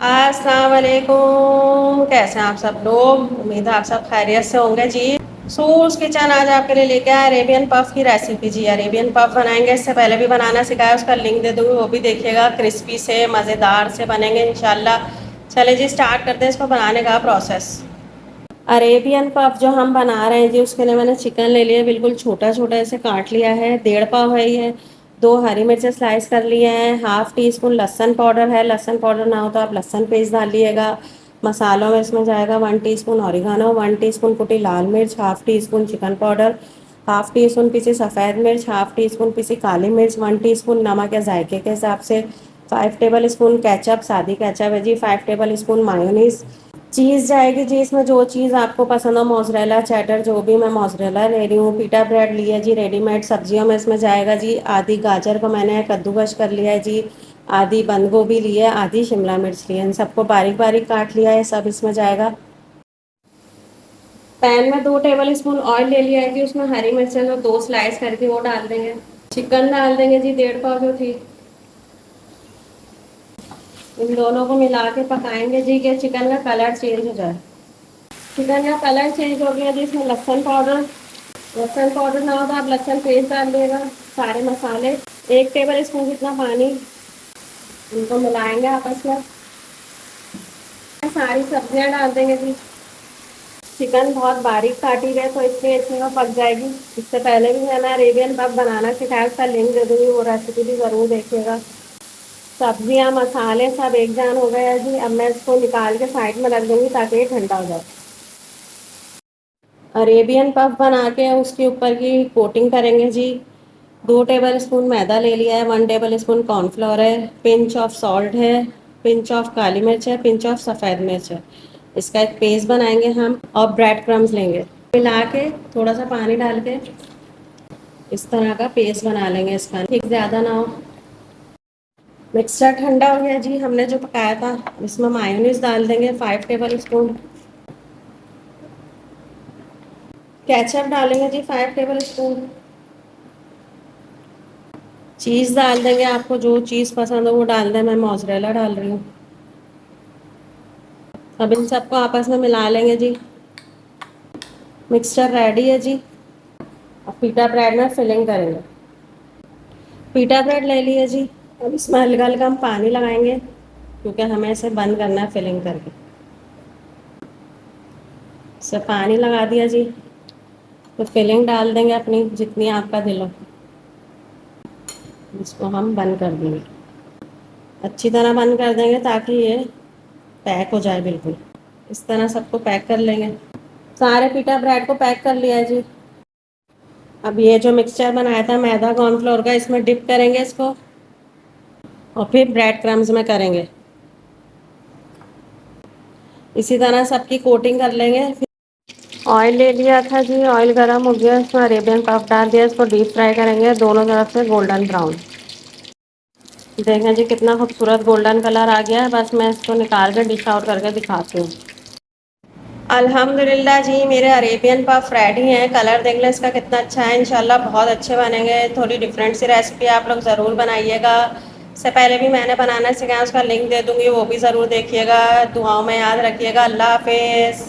अस्सलाम वालेकुम। कैसे हैं आप सब लोग? उम्मीद है आप सब खैरियत से होंगे जी। सूस किचन आज आपके लिए लेके आया अरेबियन पफ की रेसिपी जी। अरेबियन पफ बनाएंगे, इससे पहले भी बनाना सिखाया, उसका लिंक दे दूँगी, वो भी देखिएगा। क्रिस्पी से मज़ेदार से बनेंगे इंशाल्लाह। चले जी स्टार्ट करते हैं इसको बनाने का प्रोसेस। अरेबियन पफ जो हम बना रहे हैं जी, उसके लिए मैंने चिकन ले लिया, बिल्कुल छोटा छोटा ऐसे काट लिया है। 1.5 पाव है ये। 2 हरी मिर्चें स्लाइस कर लिए हैं। हाफ टी स्पून लहसुन पाउडर है, लहसुन पाउडर ना हो तो आप लहसुन पेस्ट डालिएगा। मसालों में इसमें जाएगा 1 टीस्पून ऑरिगानो, 1 टीस्पून कुटी लाल मिर्च, half tea spoon chicken powder, half tea spoon PC सफ़ेद मिर्च, हाफ टी स्पून पीसी काली मिर्च, 1 टीस्पून नमक या जायके के हिसाब से, 5 टेबल स्पून केचप, सादी केचप है जी, 5 टेबल स्पून मायोनीज। चीज़ जाएगी जी, इसमें जो चीज़ आपको पसंद हो, मोज़रेला चेडर, जो भी, मैं मोज़रेला ले रही हूँ। पीटा ब्रेड लिया जी रेडीमेड। सब्जियों में इसमें जाएगा जी, आधी गाजर को मैंने कद्दूकश कर लिया है जी, आधी बंद गोभी ली है, आधी शिमला मिर्च ली है, इन सबको बारीक बारीक काट लिया है, सब इसमें जाएगा। पैन में 2 टेबल स्पून ऑयल ले लिया है जी, उसमें हरी मिर्चें जो 2 स्लाइस करके वो डाल देंगे। चिकन डाल देंगे जी, 1.5 पाव जो थी। इन दोनों को मिला के पकाएंगे जी, कि चिकन का कलर चेंज हो जाए। चिकन का कलर चेंज हो गया जी, इसमें लहसुन पाउडर ना हो तो आप लहसुन पेस्ट डाल देगा। सारे मसाले, 1 टेबल स्पून जितना पानी, इनको मिलाएंगे आपस में। सारी सब्जियां डाल देंगे जी। चिकन बहुत बारीक काटी है तो इसलिए इसमें वो पक जाएगी। इससे पहले भी मैंने अरेबियन पफ बनाना सिखाया, उसका लिंक दे दूँगी, वो रेसिपी भी ज़रूर देखिएगा। सब्जियां मसाले सब एक जान हो गए हैं जी। अब मैं इसको निकाल के साइड में रख दूँगी ताकि ये ठंडा हो जाए। अरेबियन पफ बना के उसके ऊपर की कोटिंग करेंगे जी। 2 टेबल स्पून मैदा ले लिया है, 1 टेबल स्पून कॉर्नफ्लोर है, पिंच ऑफ सॉल्ट है, पिंच ऑफ काली मिर्च है, पिंच ऑफ सफ़ेद मिर्च है। इसका एक पेस्ट बनाएंगे हम, और ब्रेड क्रम्स लेंगे, मिला के थोड़ा सा पानी डाल के इस तरह का पेस्ट बना लेंगे इसका, ठीक ज़्यादा ना हो। मिक्सचर ठंडा हो गया जी, हमने जो पकाया था, इसमें मायोनीज डाल देंगे 5 टेबल स्पून। केचप डालेंगे जी 5 टेबल स्पून। चीज़ डाल देंगे, आपको जो चीज़ पसंद हो वो डाल दें, मैं मोज़रेला डाल रही हूँ। अब इन सबको आपस में मिला लेंगे जी। मिक्सचर रेडी है जी। अब पीटा ब्रेड में फिलिंग करेंगे। पीटा ब्रेड ले लिए जी। अब इसमें हल्का हल्का हम पानी लगाएंगे, क्योंकि हमें इसे बंद करना है फिलिंग करके। इसे पानी लगा दिया जी, तो फिलिंग डाल देंगे अपनी जितनी आपका दिल हो। इसको हम बंद कर देंगे, अच्छी तरह बंद कर देंगे ताकि ये पैक हो जाए बिल्कुल। इस तरह सबको पैक कर लेंगे। सारे पीटा ब्रेड को पैक कर लिया है जी। अब ये जो मिक्सचर बनाया था मैदा कॉर्नफ्लोर का, इसमें डिप करेंगे इसको, और फिर ब्रेड क्रम्स में करेंगे। इसी तरह सबकी कोटिंग कर लेंगे। ऑयल ले लिया था जी, ऑयल गर्म हो गया, इसमें अरेबियन पफ डाल दिया, इसको डीप फ्राई करेंगे दोनों तरफ से गोल्डन ब्राउन। देखें जी कितना खूबसूरत गोल्डन कलर आ गया है। बस मैं इसको निकाल कर डिश आउट करके दिखाती हूँ। अल्हम्दुलिल्लाह जी, मेरे अरेबियन पफ रेडी हैं। कलर देख लें इसका कितना अच्छा है। इंशाल्लाह बहुत अच्छे बनेंगे। थोड़ी डिफरेंट सी रेसिपी आप लोग ज़रूर बनाइएगा। इससे पहले भी मैंने बनाना सिखाया, उसका लिंक दे दूँगी, वो भी ज़रूर देखिएगा। दुआओं में याद रखिएगा। अल्लाह हाफिज़।